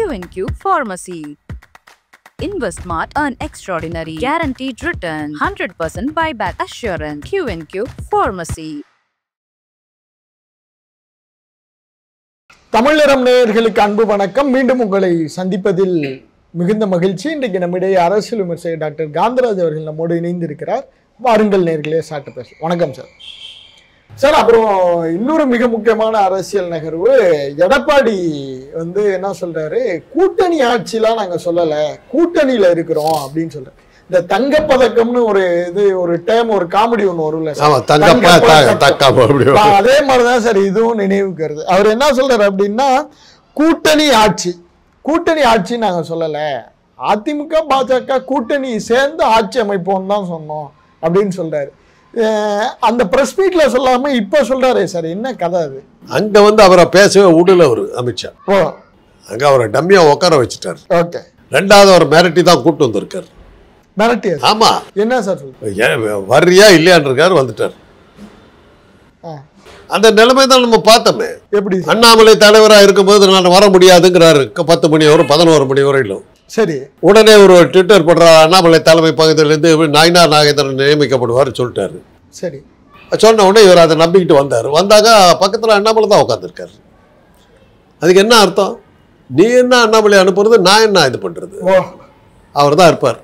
Q&Q Pharmacy. Invest smart, earn extraordinary, guaranteed return, 100% buyback assurance. Q&Q Pharmacy. Tamilaram நேயர்களுக்கு அன்பு வணக்கம். மீண்டும் உங்களை சந்திப்பதில் மிகுந்த மகிழ்ச்சி. இன்றைக்கு நம்மிடையே அரசியல் விமர்சகர் டாக்டர் காந்தராஜ் அவர்கள் நம்மோடு இணைந்திருக்கிறார். வாருங்கள் நேயர்களே, சாட்டு பேச. வணக்கம் சார். சார், அப்புறம் இன்னொரு மிக முக்கியமான அரசியல் நகர்வு, எடப்பாடி என்ன சொல்றாரு, கூட்டணி ஆட்சிலாம் நாங்க சொல்லல, கூட்டணியில இருக்கிறோம் அப்படின்னு சொல்றாரு. இந்த தங்கப்பதக்கம்னு ஒரு டேம், ஒரு காமெடி ஒண்ணு வரும்ல, அதே மாதிரிதான் சார் இதுவும் நினைவுக்கு வருது. அவர் என்ன சொல்றாரு அப்படின்னா, கூட்டணி ஆட்சி நாங்க சொல்லல, அதிமுக பாஜக கூட்டணி சேர்ந்து ஆட்சி அமைப்போம் தான் சொன்னோம் அப்படின்னு சொல்றாரு. அந்த பிரஸ் மீட்ல சொல்லாம இப்ப சொல்றாரு சார், என்ன கதை அது? அங்க அவரை பேசவே விடல அவரு அமித்ஷா. அங்க அவரை டம்மியா உட்கார வச்சுட்டாரு. ஓகே. ரெண்டாவது அவர் மிரட்டி தான் கூட்டு வந்திருக்காரு. மிரட்டி? ஆமா. என்ன சார் சொல்ற, வர்றியா இல்லையான்னு இருக்காரு, வந்துட்டார். அந்த நிலைமை தான் நம்ம பார்த்தோமே. எப்படி அண்ணாமலை தலைவராக இருக்கும்போது நான் வர முடியாதுங்கிறாரு. 10 மணி வரை 11 மணி வரையிலும். சரி. உடனே ஒரு ட்விட்டர் போடுற, அண்ணாமலை தலைமை பகுதியிலேருந்து நாயனார் நாகேந்திரன் நியமிக்கப்படுவார் சொல்லிட்டாரு. சரி. சொன்ன உடனே இவர் அதை நம்பிக்கிட்டு வந்தார். வந்தாங்க, பக்கத்தில் அண்ணாமலை தான் உட்காந்துருக்காரு. அதுக்கு என்ன அர்த்தம்? நீ என்ன அண்ணாமலை அனுப்புறது, நான் என்ன இது பண்ணுறது? அவர் தான் இருப்பார்,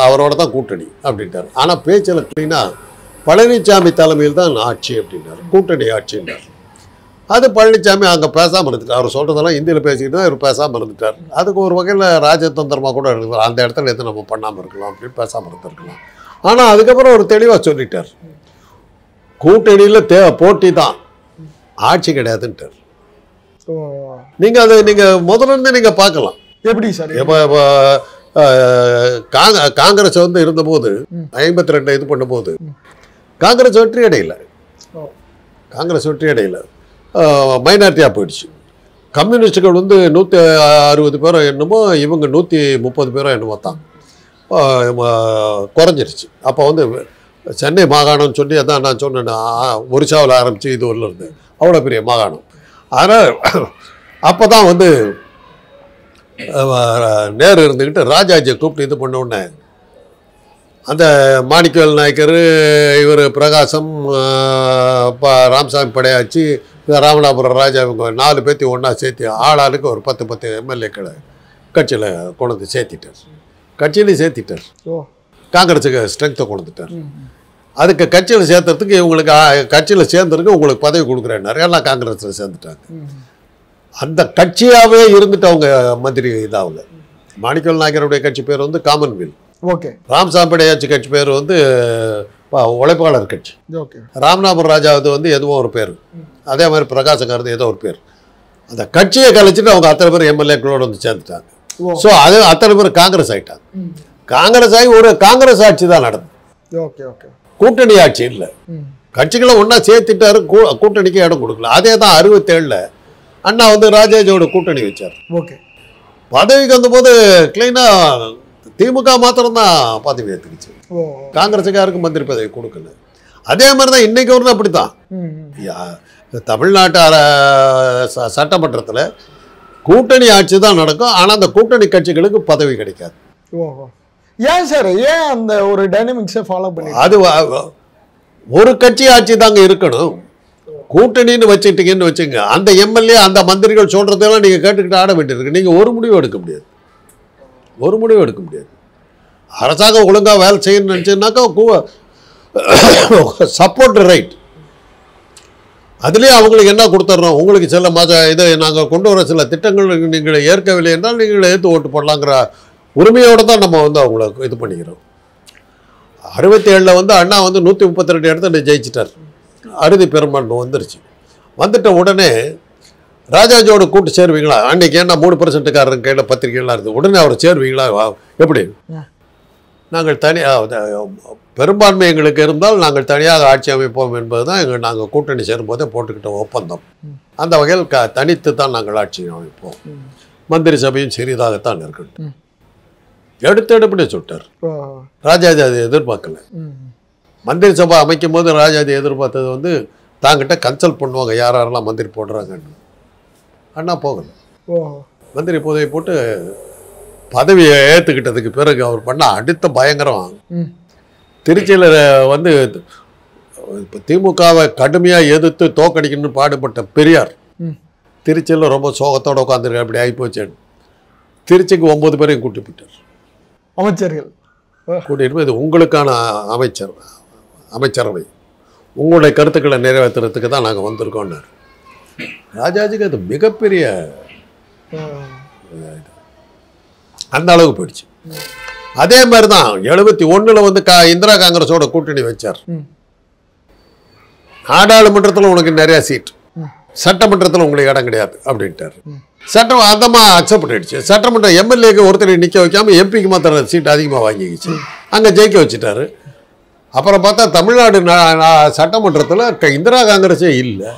அவரோட தான் கூட்டணி அப்படின்ட்டார். ஆனால் பேச்சில் கிளீனாக பழனிசாமி தலைமையில் தான் ஆட்சி அப்படின்னாரு, கூட்டணி ஆட்சின்னார். அது பழனிசாமி அங்கே பேசாமல் இருந்துட்டார். அவர் சொல்கிறதெல்லாம் இந்தியில் பேசிக்கிட்டு தான் இவர் பேசாமல் இருந்துட்டார். அதுக்கு ஒரு வகையில் ராஜதந்திரமாக கூட இருக்கலாம், அந்த இடத்துல எது நம்ம பண்ணாமல் இருக்கலாம் அப்படின்னு பேசாமல் இருந்திருக்கலாம். ஆனால் அதுக்கப்புறம் ஒரு தெளிவாக சொல்லிட்டார், கூட்டணியில் போட்டி தான், ஆட்சி கிடையாதுன்ட்டார். நீங்கள் முதல்ல இருந்து நீங்கள் பார்க்கலாம். எப்படி சார்? இப்போ காங்கிரஸ் இருந்தபோது 52 இது பண்ணும்போது காங்கிரஸ் வெற்றி அடையலை, மைனாரிட்டியாக போயிடுச்சு. கம்யூனிஸ்டுகள் 160 பேரோ என்னமோ, இவங்க 130 பேரோ என்னமோ தான் குறைஞ்சிருச்சு. அப்போ சென்னை மாகாணம்னு சொல்லி, அதான் நான் சொன்னேன், ஒரிசாவில் ஆரம்பித்து இது ஊரில் இருந்து அவ்வளோ பெரிய மாகாணம். அதனால் அப்போ தான் நேரு இருந்துக்கிட்டு ராஜாஜியை கூப்பிட்டு இது பண்ண உடனே அந்த மாணிக்கவேல் நாயக்கர், இவர் பிரகாசம், ராமசாமி படையாச்சி, ராமநாதபுரம் ராஜா, இவங்க 4 பேர்த்தி ஒன்றா சேர்த்து ஆளாளுக்கு ஒரு 10 எம்எல்ஏக்களை கட்சியில் கொண்டு வந்து கட்சியிலையும் சேர்த்திட்டார். காங்கிரஸுக்கு ஸ்ட்ரென்த்தை கொண்டுட்டார். அதுக்கு கட்சியில் சேர்த்துறதுக்கு இவங்களுக்கு கட்சியில் சேர்ந்துருக்கு, உங்களுக்கு பதவி கொடுக்குறேன்னாரு. எல்லாம் காங்கிரஸில் சேர்ந்துட்டாங்க. அந்த கட்சியாகவே இருந்துட்டு அவங்க மந்திரி இதாகல. மாணிக்கவேல் நாயக்கருடைய கட்சி பேர் காமன்வெல்த். ஓகே. ராமசாமி படையாச்சி கட்சி பேர் உழைப்பாளர் கட்சி. ஓகே. ராமநாதபுரம் ராஜாவது எதுவும் ஒரு பேர், அதே மாதிரி பிரகாசங்கிறது ஏதோ ஒரு பேர். அந்த கட்சியை கழிச்சிட்டு அவங்க அத்தனை பேர் எம்எல்ஏக்களோடு சேர்ந்துட்டாங்க. ஸோ அது அத்தனை பேர் காங்கிரஸ் ஆகிட்டாங்க. காங்கிரஸ் ஆகி ஒரு காங்கிரஸ் ஆட்சி தான் நடந்தது. Okay okay. கூட்டணி ஆட்சி இல்லை. கட்சிகளை ஒன்றா சேர்த்துட்டாரு, கூட்டணிக்கு இடம் கொடுக்கல. அதே தான் 67 அண்ணா ராஜாஜியோட கூட்டணி வச்சார். ஓகே. பதவிக்கு வந்தபோது கிளீனாக திமுக மாத்திரம்தான் பதவி ஏற்றுக்குச்சு, காங்கிரஸுக்கு யாருக்கும் மந்திரி பதவி கொடுக்கல. அதே மாதிரி தான் இன்னைக்கு அப்படி தான். தமிழ்நாட்டு சட்டமன்றத்தில் கூட்டணி ஆட்சி தான் நடக்கும், ஆனால் அந்த கூட்டணி கட்சிகளுக்கு பதவி கிடைக்காது. ஏன் சார்? ஏன் அந்த ஒரு டைனமிக்ஸை ஃபாலோ பண்ணி? அது ஒரு கட்சி ஆட்சி தாங்க இருக்கணும். கூட்டணின்னு வச்சுட்டீங்கன்னு வச்சுங்க, அந்த எம்எல்ஏ அந்த மந்திரிகள் சொல்கிறதெல்லாம் நீங்கள் கேட்டுக்கிட்டு ஆட வேண்டியிருக்கு. நீங்கள் ஒரு முடிவு எடுக்க முடியாது. அரசாங்கம் ஒழுங்காக வேலை செய்யணும்னு நினச்சுன்னாக்கா சப்போர்ட் ரைட், அதுலேயே அவங்களுக்கு என்ன கொடுத்துட்றோம், உங்களுக்கு சில இதை நாங்கள் கொண்டு வர சில திட்டங்கள் நீங்கள் ஏற்கவில்லை என்றால் நீங்கள் ஏற்று ஓட்டு போடலாங்கிற உரிமையோடு தான் நம்ம அவங்கள இது பண்ணிக்கிறோம். 67 அண்ணா 132 இடத்துல ஜெயிச்சிட்டார். அறுதி பெரும்பான்மை வந்துட்ட உடனே ராஜாஜியோட கூட்டு சேருவீங்களா? அன்றைக்கி ஏன்னா 3% கையில் பத்திரிகைலாம் இருக்குது. உடனே அவர் சேருவீங்களா? எப்படி? நாங்கள் பெரும்பான்மை எங்களுக்கு இருந்தால் நாங்கள் தனியாக ஆட்சி அமைப்போம் என்பது தான் நாங்கள் கூட்டணி சேரும்போதே போட்டுக்கிட்ட ஒப்பந்தம். அந்த வகையில் தனித்து தான் நாங்கள் ஆட்சி அமைப்போம், மந்திரி சபையும் சிறிதாகத்தான் இருக்கட்டும் எடுத்தபடியே சொல்லிட்டார். ராஜாஜி அதை எதிர்பார்க்கல. மந்திரி சபை அமைக்கும் போது ராஜாஜி எதிர்பார்த்தது தாங்கிட்ட கன்சல்ட் பண்ணுவாங்க யாரெல்லாம் மந்திரி போடுறாங்கன்னு. அண்ணா போகல, மந்திரி பதவி போட்டு பதவியை ஏற்றுக்கிட்டதுக்கு பிறகு அவர் பண்ண அடுத்த பயங்கரம் திருச்சியில் வந்து இப்போ திமுகவை கடுமையாக எதிர்த்து தோக்கடிக்கணும்னு பாடுபட்ட பெரியார் திருச்சியில் ரொம்ப சோகத்தோடு உட்காந்துருக்க அப்படி ஆகிப்போச்சு. திருச்சிக்கு 9 பேரையும் கூட்டி போயிட்டார் அமைச்சர்கள். கூட்டிட்டு போய் இது உங்களுக்கான அமைச்சரவை, உங்களுடைய கருத்துக்களை நிறைவேற்றுறதுக்கு தான் நாங்கள் வந்திருக்கோம்னார். ராஜாஜிக்கு அது மிகப்பெரிய அந்த அளவுக்கு போயிடுச்சு. அதே மாதிரி தான் 71 வந்து இந்திரா காங்கிரஸோட கூட்டணி வச்சார். நாடாளுமன்றத்தில் உனக்கு நிறைய சீட், சட்டமன்றத்தில் உங்களுக்கு இடம் கிடையாது அப்படின்ட்டார். சட்டம் அந்தமா அக்செப்ட் பண்ணிடுச்சு. சட்டமன்ற எம்எல்ஏக்கு ஒருத்தரை நிற்க வைக்காம எம்பிக்கு மாத்திரம் சீட் அதிகமாக வாங்கிக்கிச்சு, அங்கே ஜெயிக்க வச்சுட்டாரு. அப்புறம் பார்த்தா தமிழ்நாடு சட்டமன்றத்தில் இந்திரா காங்கிரஸே இல்லை.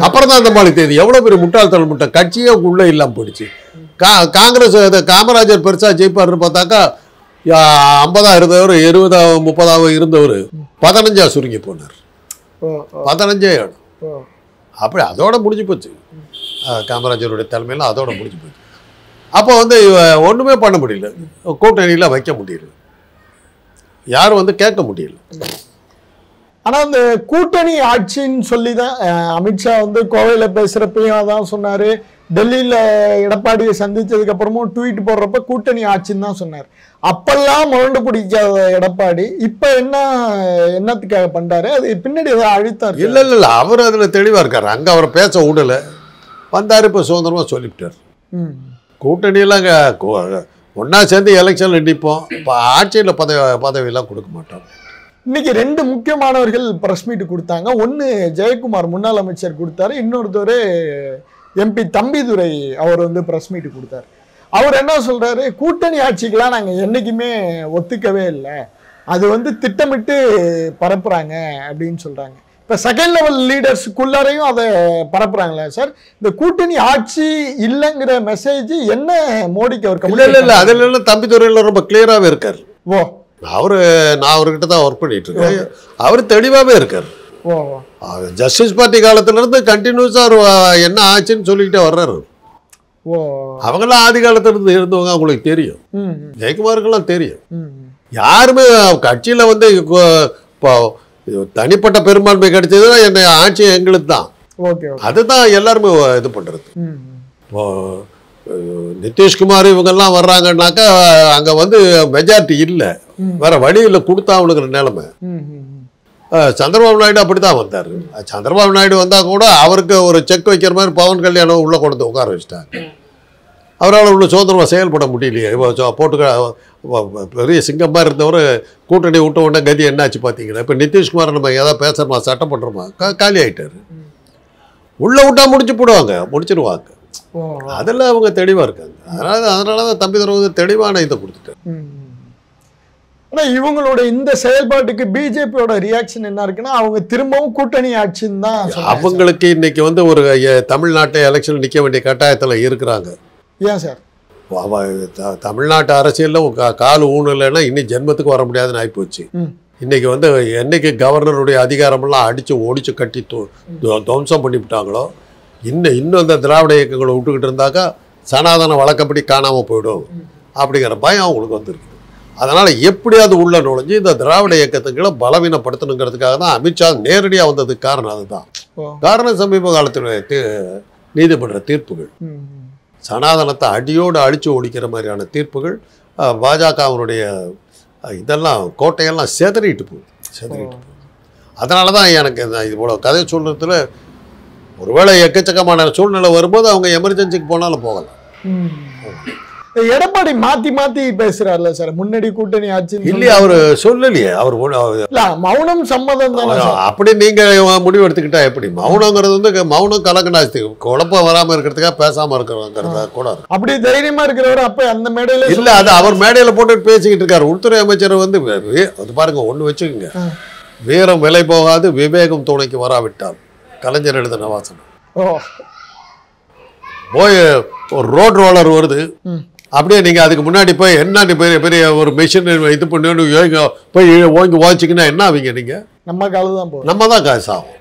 அப்புறம் தான் அந்த மாதிரி தேதி எவ்வளோ பெரிய முட்டாள்தனம் முட்டை கட்சியே உள்ளே இல்லாமல் போயிடுச்சு. காங்கிரஸ் காமராஜர் பெருசாக ஜெயிப்பார்னு பார்த்தாக்கா 50 இருந்தவர் 20 30 இருந்தவர் 15 சுருங்கி போனார். 15 இடம் அப்படி அதோட முடிஞ்சு போச்சு. காமராஜருடைய தலைமையில் அதோட முடிஞ்சு போச்சு. அப்போ வந்து ஒன்றுமே பண்ண முடியல, கூட்டணியில் வைக்க முடியல, யாரும் வந்து கேட்க முடியல. ஆனால் அந்த கூட்டணி ஆட்சின்னு சொல்லி தான் அமித்ஷா வந்து கோவையில் பேசுகிறப்பையும் அதான் சொன்னார். டெல்லியில் எடப்பாடியை சந்தித்ததுக்கு அப்புறமும் ட்வீட் போடுறப்ப கூட்டணி ஆட்சின்னு தான் சொன்னார். அப்பெல்லாம் முரண்டு பிடிக்காத எடப்பாடி இப்போ என்னத்துக்காக பண்ணுறாரு? அது பின்னாடி ஏதாவது அழுத்தார்? இல்லை அவர் அதில் தெளிவாக இருக்கார். அங்கே அவரை பேச விடலை, வந்தார், இப்போ சுதந்திரமாக சொல்லிவிட்டார். கூட்டணியெல்லாம் ஒன்றா சேர்ந்து எலெக்ஷனில் நிற்போம், இப்போ ஆட்சியில் பதவியெல்லாம் கொடுக்க மாட்டோம். இன்னைக்கு 2 முக்கியமானவர்கள் பிரஸ் மீட் கொடுத்தாங்க. ஒன்று ஜெயக்குமார் முன்னாள் அமைச்சர் கொடுத்தாரு, இன்னொருத்தர் எம்பி தம்பிதுரை அவர் வந்து பிரஸ் மீட் கொடுத்தாரு. அவர் என்ன சொல்றாரு, கூட்டணி ஆட்சிக்கெல்லாம் நாங்கள் என்றைக்குமே ஒத்துக்கவே இல்லை, அது வந்து திட்டமிட்டு பரப்புறாங்க அப்படின்னு சொல்றாங்க. இப்போ செகண்ட் லெவல் லீடர்ஸுக்குள்ளாரையும் அதை பரப்புறாங்களே சார். இந்த கூட்டணி ஆட்சி இல்லைங்கிற மெசேஜ் என்ன மோடிக்கு அவர் இல்லை அதில் தம்பிதுரையில் ரொம்ப கிளியராகவே இருக்கார். ஓ நான் அவர்கிட்ட தான் ஒர்க் பண்ணிட்டு இருக்கேன். அவர் தெளிவாகவே இருக்கார். ஜஸ்டிஸ் பார்ட்டி காலத்திலிருந்து கண்டினியூஸாக அவர் என்ன ஆச்சுன்னு சொல்லிக்கிட்டே வர்றாரு. அவங்களாம் ஆதி காலத்திலிருந்து இருந்தவங்க, அவங்களுக்கு தெரியும். ஜெயக்குமாருக்கெல்லாம் தெரியும். யாருமே கட்சியில் வந்து இப்போ தனிப்பட்ட பெரும்பான்மை கிடைச்சதுன்னா என்ன ஆட்சி எங்களுக்கு தான், அதுதான் எல்லாருமே இது பண்ணுறது. இப்போ நிதிஷ்குமார் இவங்கெல்லாம் வர்றாங்கன்னாக்கா அங்கே வந்து மெஜாரிட்டி இல்லை, வேற வழியில் கொடுத்தா அவனுங்கிற நிலைமை. சந்திரபாபு நாயுடு அப்படி தான் வந்தார். சந்திரபாபு நாயுடு வந்தால் கூட அவருக்கு ஒரு செக் வைக்கிற மாதிரி பவன் கல்யாணம் உள்ளே கொண்டு உட்கார வச்சுட்டாங்க. அவரால் உள்ள சுதந்திரமாக செயல்பட முடியலையே. போட்டு பெரிய சிங்கமாக இருந்தவர் கூட்டணி விட்ட உடனே கதி என்னாச்சு பார்த்தீங்கன்னா, இப்போ நிதிஷ்குமார் நம்ம ஏதாவது பேசுகிறோமா, சட்டம் பண்ணுறோமா, காலி ஆகிட்டார். உள்ளே விட்டா முடிச்சிருவாங்க. அதெல்லாம் அவங்க தெளிவாக இருக்காங்க. அதனால தான் தம்பிதுரை வந்து தெளிவான இதை கொடுத்துட்டார். ஆனால் இவங்களோட இந்த செயல்பாட்டுக்கு பிஜேபியோட ரியாக்ஷன் என்ன இருக்குன்னா, அவங்க திரும்பவும் கூட்டணி ஆட்சின்னு தான். அவங்களுக்கு இன்னைக்கு வந்து ஒரு தமிழ்நாட்டை எலெக்ஷன் நிற்க வேண்டிய கட்டாயத்தில் இருக்கிறாங்க. ஏன் சார்? தமிழ்நாட்டு அரசியலில் கால் ஊனலைன்னா இன்னும் ஜென்மத்துக்கு வர முடியாதுன்னு ஆகிப்போச்சு. இன்னைக்கு வந்து என்னைக்கு கவர்னருடைய அதிகாரமெல்லாம் அடித்து ஒடிச்சு கட்டி துவம்சம் பண்ணிவிட்டாங்களோ, இன்னும் அந்த திராவிட இயக்கங்களை விட்டுக்கிட்டு இருந்தாக்கா சனாதன வழக்கப்படி காணாமல் போயிடும் அப்படிங்கிற பயம் அவங்களுக்கு வந்துருக்கு. அதனால் எப்படியாவது உள்ள நுழைஞ்சு இந்த திராவிட இயக்கத்துக்களை பலவீனப்படுத்தணுங்கிறதுக்காக தான் அமித்ஷா நேரடியாக வந்ததுக்கு காரணம் அதுதான். காரணம் சமீப காலத்தில் நீதிமன்ற தீர்ப்புகள், சனாதனத்தை அடியோடு அழிச்சு ஒழிக்கிற மாதிரியான தீர்ப்புகள், பாஜகவினுடைய இதெல்லாம் கோட்டையெல்லாம் செதறிட்டு போகுது. அதனால தான் எனக்கு இது போல கதை சொல்றதுல ஒருவேளை எக்கச்சக்கமான சூழ்நிலை வரும்போது அவங்க எமர்ஜென்சிக்கு போனாலும் போகலாம். எடப்பாடி மாத்தி பேசுறாருல சார், முன்னாடி கூட்டணி ஆட்சி இல்லையே, அவரு சொல்லலையே. அவர் மௌனம் சம்மதம் தானே. அப்படி நீங்க முடிவு எடுத்துக்கிட்டா எப்படி? மௌனங்கிறது வந்து மௌனம் கலக்கணாச்சு, குழப்பம் வராம இருக்கிறதுக்காக பேசாம இருக்கிறவங்கிறத கூட அப்படி தைரியமா இருக்கிறவர் அப்ப அந்த மேடையில இல்ல, அது அவர் மேடையில போட்டு பேசிக்கிட்டு இருக்காரு. உள்துறை அமைச்சர் வந்து அது பாருங்க, ஒண்ணு வச்சுக்கோங்க, வீரம் விலை போகாது விவேகம் துணைக்கு வராவிட்டால், கலைஞர் எழுதின வாசனம். போய் ஒரு ரோட் ரோலர் வருது, அப்படியே நீங்கள் அதுக்கு முன்னாடி போய் என்ன பெரிய பெரிய ஒரு மிஷின் இது பண்ணி போய் ஓங்கி ஓச்சிங்கன்னா என்ன ஆவீங்க? நீங்கள் நம்ம காலம் தான் போகும், நம்ம தான் காசு ஆகும்.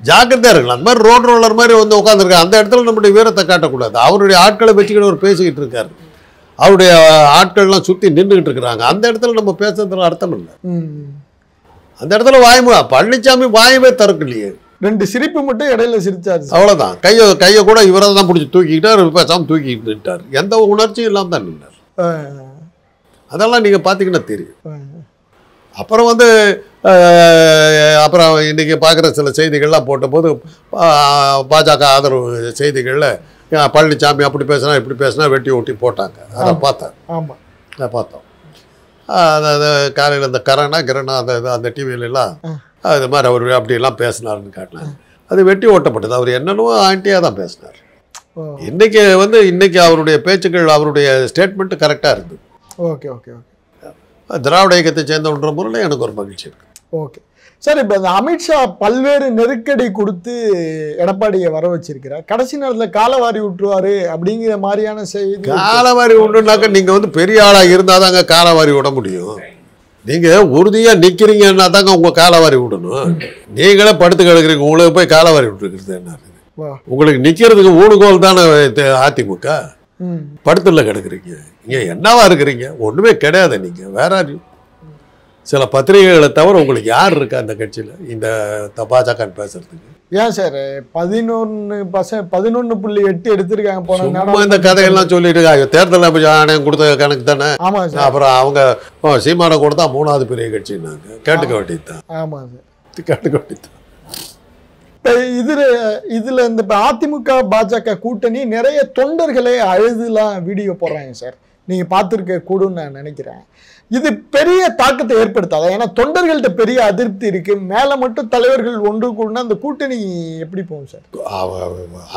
ஜாக்கிரதையாக இருக்கலாம். அந்த மாதிரி ரோட் ரோலர் மாதிரி வந்து உட்காந்துருக்காங்க. அந்த இடத்துல நம்முடைய வீரத்தை காட்டக்கூடாது. அவருடைய ஆட்களை வச்சுக்கிட்டு அவர் பேசிக்கிட்டு இருக்காரு. அவருடைய ஆட்கள்லாம் சுற்றி நின்றுக்கிட்டு இருக்கிறாங்க. அந்த இடத்துல நம்ம பேசுறதுல அர்த்தம் இல்லை. அந்த இடத்துல பழனிசாமி வாயுமே திறக்கலையே. 2 சிரிப்பு மட்டும் இடையில சிரிச்சாரு. அவ்வளோதான். கையை கூட இவரை தான் பிடிச்சி தூக்கிக்கிட்டார். பேசாமல் தூக்கிக்கிட்டு நின்ட்டார். எந்த உணர்ச்சியும் இல்லாமல் தான் நின்றார். அதெல்லாம் நீங்கள் பார்த்தீங்கன்னா தெரியும். அப்புறம் வந்து அப்புறம் இன்றைக்கி பார்க்குற சில செய்திகள்லாம் போட்டபோது பாஜக ஆதரவு செய்திகளில் பழனிசாமி அப்படி பேசினா இப்படி பேசினா வெட்டி ஒட்டி போட்டாங்க. அதை பார்த்தேன். ஆமாம், அதை பார்த்தோம். அது காலையில் இந்த கிரணா அந்த டிவியிலலாம் அது மாதிரி அவர் அப்படியெல்லாம் பேசினார்னு காட்டினாங்க. அது வெட்டி ஓட்டப்பட்டது. அவர் என்னென்னவோ ஆண்டியாக தான் பேசினார். இன்னைக்கு அவருடைய பேச்சுக்கள், அவருடைய ஸ்டேட்மெண்ட்டு கரெக்டாக இருந்தது. Okay okay okay. திராவிட இயக்கத்தை சேர்ந்தவன்ற முறையில் எனக்கு ஒரு மகிழ்ச்சி இருக்கு. Okay sir. இப்போ இந்த அமித்ஷா பல்வேறு நெருக்கடி கொடுத்து எடப்பாடியை வர வச்சிருக்கிறார். கடைசி நேரத்தில் காலவாரி விட்டுருவாரு அப்படிங்கிற மாதிரியான செய்தி. காலவாரி விட்டுனாக்க நீங்கள் வந்து பெரிய ஆளாக இருந்தால் தாங்க காலவாரி விட முடியும். நீங்கள் உறுதியாக நிற்கிறீங்கன்னா தாங்க உங்கள் காலவாரி விடணும். நீங்களே படுத்து கிடக்குறீங்க, உங்களுக்கு போய் காலவாரி விட்டுருக்குறது என்ன? உங்களுக்கு நிற்கிறதுக்கு ஊடுகோல் தானே அதிமுக. படுத்துல கிடக்குறீங்க. இங்கே என்னவா இருக்கிறீங்க? ஒன்றுமே கிடையாது. நீங்கள் வேற சில பத்திரிகைகளை தவிர உங்களுக்கு யார் இருக்கா அந்த கட்சியில் இந்த பாஜக பேசுறதுக்கு? ஏன் சார் 11.8 எடுத்திருக்காங்க போன இந்த கதையெல்லாம் சொல்லிட்டு இருக்காங்க. தேர்தல் ஆணையம் கொடுத்த கணக்கு தானே. அப்புறம் அவங்க சீமானை கொடுத்தா 3வது பெரிய கட்சின்னாங்க. கேட்டுக்க வேண்டியதுதான். ஆமாம் சார், கேட்டுக்க வேண்டியதுதான். இதுல இந்த அதிமுக பாஜக கூட்டணி நிறைய தொண்டர்களே அழுதுலாம் வீடியோ போடுறாங்க சார். நீங்க பார்த்துருக்க கூடுன்னு நான் நினைக்கிறேன். இது பெரிய தாக்கத்தை ஏற்படுத்தாதா? ஏன்னா தொண்டர்கள்ட்ட பெரிய அதிருப்தி இருக்கு. மேல மட்டும் தலைவர்கள் ஒன்று கூடனா அந்த கூட்டணி எப்படி போகும் சார்?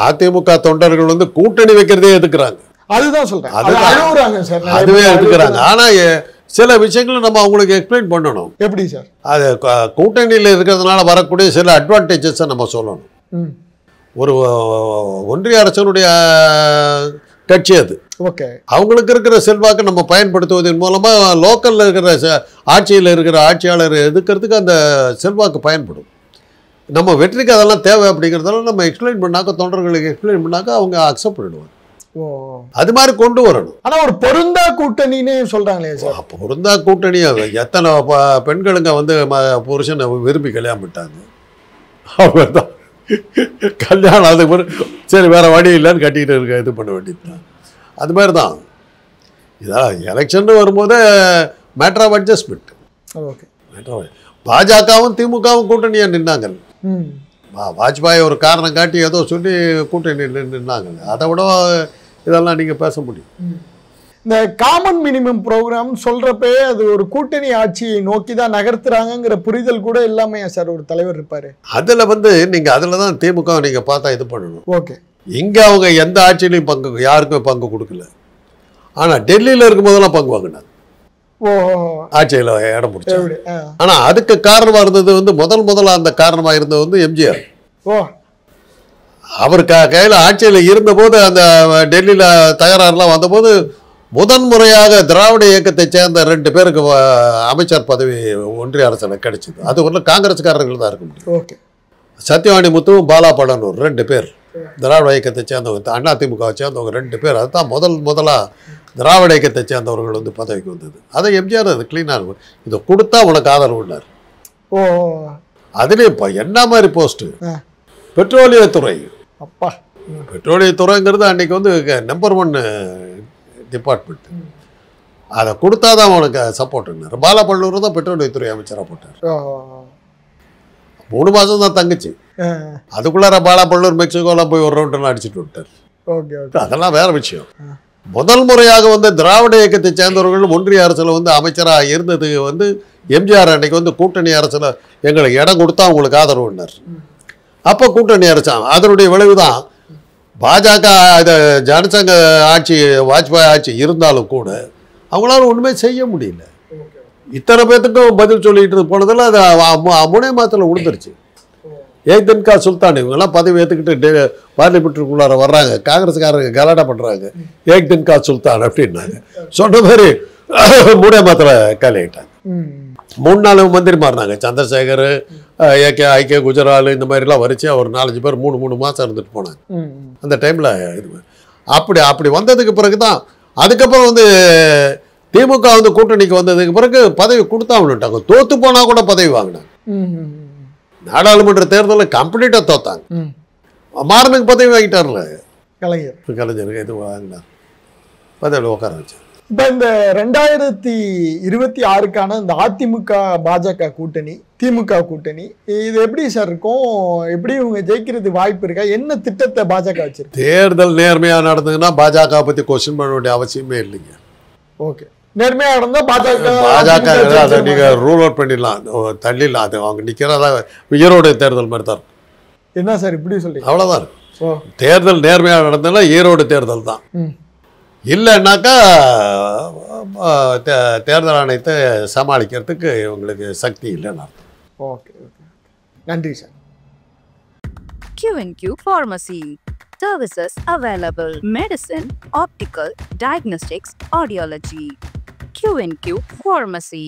அதிமுக தொண்டர்கள் வந்து கூட்டணி வைக்கிறதே எதுக்குறாங்க. அதுதான் சொல்றேன். அழுகுறாங்க சார். அதுவே எதுக்குறாங்க. ஆனா சில விஷயங்களை நம்ம அவங்களுக்கு எக்ஸ்பிளைன் பண்ணணும். எப்படி சார்? அது கூட்டணியில் இருக்கிறதுனால வரக்கூடிய சில அட்வான்டேஜஸை நம்ம சொல்லணும். ஒரு ஒன்றிய அரசனுடைய கட்சி அது. ஓகே. அவங்களுக்கு இருக்கிற செல்வாக்கு நம்ம பயன்படுத்துவதன் மூலமாக லோக்கலில் இருக்கிற ஆட்சியில் இருக்கிற ஆட்சியாளர் எதுக்கிறதுக்கு அந்த செல்வாக்கு பயன்படும். நம்ம வெற்றிக்கு அதெல்லாம் தேவை அப்படிங்கிறதெல்லாம் நம்ம எக்ஸ்பிளைன் பண்ணாக்க, தொண்டர்களுக்கு எக்ஸ்பிளைன் பண்ணாக்க அவங்க அக்செப்ட் பண்ணிடுவாங்க. அது மாதிரி கொண்டு வரணும். ஆனா ஒரு பொருந்தா கூட்டணின்னு சொல்றாங்களே சார். பொருந்தா கூட்டணி எத்தனை பெண்களுங்க வந்து புருஷனை விரும்பி கல்யாணம் பண்ணிட்டாங்க. அவங்க கல்யாணம் அதுக்கு பிறகு சரி வேற வழி இல்லைன்னு கட்டிக்கிட்டு இருக்க இது பண்ண வேண்டியதுதான். அது மாதிரி தான் இதான் எலெக்ஷன் வரும்போதே மேட்டர் ஆஃப் அட்ஜஸ்ட்மெண்ட். ஓகே. பாஜகவும் திமுகவும் கூட்டணியாக நின்னாங்க. வாஜ்பாய் ஒரு காரணம் காட்டி ஏதோ சொல்லி கூட்டணி நின்னாங்க. அதை விட இதெல்லாம் நீங்கள் பேச முடியும். இந்த காமன் மினிமம் ப்ரோக்ராம் சொல்றப்பே அது ஒரு கூட்டணி ஆட்சியை நோக்கி தான் நகர்த்துறாங்கிற புரிதல் கூட இல்லாமையா சார் ஒரு தலைவர் இருப்பாரு. அதில் வந்து நீங்கள் அதில் தான் திமுக நீங்கள் பார்த்தா இது பண்ணணும். ஓகே. இங்கே அவங்க எந்த ஆட்சியிலையும் பங்கு யாருக்கும் பங்கு கொடுக்கல. ஆனால் டெல்லியில் இருக்கும் போதெல்லாம் பங்கு வாங்கினாங்க. ஆட்சியில் இடம் பிடிச்சாங்க. ஆனால் அதுக்கு காரணமாக இருந்தது வந்து முதல்ல அந்த காரணமாக இருந்தது வந்து எம்ஜிஆர். அவர் கையில் ஆட்சியில் இருந்தபோது அந்த டெல்லியில் தகராறுலாம் வந்தபோது முதன்முறையாக திராவிட இயக்கத்தை சேர்ந்த 2 பேருக்கு அமைச்சர் பதவி ஒன்றிய அரசில் கிடைச்சிது. அது ஒன்றும் காங்கிரஸ்காரர்கள் தான் இருக்க முடியும். ஓகே. சத்யவாணி முத்துவும் பாலா பழனூர் 2 பேர் திராவிட இயக்கத்தை சேர்ந்தவங்க, அண்ணா திமுகவை சேர்ந்தவங்க 2 பேர். அதுதான் முதலாக திராவிட இயக்கத்தை சேர்ந்தவர்கள் வந்து பதவிக்கு வந்தது. அதை எம்ஜிஆர் அது கிளீனாக இருக்கும். இதை கொடுத்தா உனக்கு ஆதரவுன்னார். அதுலேயும் இப்போ என்ன மாதிரி போஸ்ட்டு? பெட்ரோலியத்துறை. அப்பா, பெட்ரோலியத்துறைங்கிறது அன்றைக்கி வந்து நம்பர் 1 டிபார்ட்மெண்ட். அதை கொடுத்தா தான் உனக்கு சப்போர்ட்டுன்னார். பாலா பழனூர் தான் பெட்ரோலியத்துறை அமைச்சராக போட்டார். 3 மாதம் தான் தங்குச்சு. அதுக்குள்ளார பாலா பழனூர் மெக்சிகோலாம் போய் ஒரு ரவுண்டெல்லாம் அடிச்சுட்டு விட்டார். அதெல்லாம் வேற விஷயம். முதல் முறையாக வந்து திராவிட இயக்கத்தை சேர்ந்தவர்கள் ஒன்றிய அரசில் வந்து அமைச்சராக இருந்தது வந்து எம்ஜிஆர் அன்னைக்கு வந்து கூட்டணி அரசில் எங்களுக்கு இடம் கொடுத்தா உங்களுக்கு ஆதரவுன்னார். அப்போ கூட்டணி அரசாங்க அதனுடைய விளைவு தான் பாஜக இதை ஜனசங்க ஆட்சி வாஜ்பாய் ஆட்சி இருந்தாலும் கூட அவங்களால ஒன்றுமே செய்ய முடியல. இத்தனை பேர்த்துக்கும் பதில் சொல்லிட்டு போனதில் அது 3 மாதத்தில் விழுந்துருச்சு. ஏக்தின்கா சுல்தான் இவங்கெல்லாம் பதவி ஏற்றுக்கிட்டு பார்லிமெண்ட்டுக்குள்ளார வர்றாங்க. காங்கிரஸ்காரங்க கலாட்டா பண்ணுறாங்க. ஏக்தின்கா சுல்தான் அப்படின்னாங்க. சொன்ன மாதிரி 3 மாதத்தில் காலி ஆகிட்டாங்க. 3-4 மந்திரி மாறினாங்க. சந்திரசேகர், ஐக்கிய குஜரால் இந்த மாதிரிலாம் வரிச்சு ஒரு 4-5 பேர் 3 மாதம் இருந்துட்டு போனாங்க அந்த டைமில். இது அப்படி வந்ததுக்கு பிறகு தான் அதுக்கப்புறம் வந்து திமுக வந்து கூட்டணிக்கு வந்ததுக்கு பிறகு பதவி கொடுத்தாங்கட்டாங்க. தோத்து போனால் கூட பதவி வாங்கினாங்க. நாடாளுமன்ற தேர்தலில் கம்ப்ளீட்டாக தோத்தாங்க. மாறனுக்கு பதவி வாங்கிட்டார்ல கலைஞருக்கு, இது வாங்கினார், பதவியில் உட்கார வச்சார். இப்போ இந்த 2026க்கான இந்த அதிமுக பாஜக கூட்டணி, திமுக கூட்டணி, இது எப்படி சார் இருக்கும்? எப்படி இவங்க ஜெயிக்கிறது வாய்ப்பு இருக்கா? என்ன திட்டத்தை பாஜக வச்சிருக்கு? தேர்தல் நேர்மையாக நடந்ததுன்னா பாஜக பற்றி கொஸ்டின் பண்ண வேண்டிய அவசியமே இல்லைங்க. ஓகே, நேர்மையாக நடந்தால் பாஜக அதை நீங்கள் ரூல் அவுட் பண்ணிடலாம், தள்ளிடலாம். அது அவங்க நிற்கிறதா ஈரோடு தேர்தல் மாதிரி தான். என்ன சார் இப்படி சொல்றீங்க? அவ்வளோதான் இருக்கு. தேர்தல் நேர்மையாக நடந்ததுன்னா ஈரோடு தேர்தல் தான். இல்லைன்னாக்கா தேர்தல் ஆணையத்தை சமாளிக்கிறதுக்கு இவங்களுக்கு சக்தி இல்லைன்னு அர்த்தம். ஓகே, நன்றி sir. Q&Q Pharmacy. Services available: medicine, optical, diagnostics, audiology. Q&Q Pharmacy.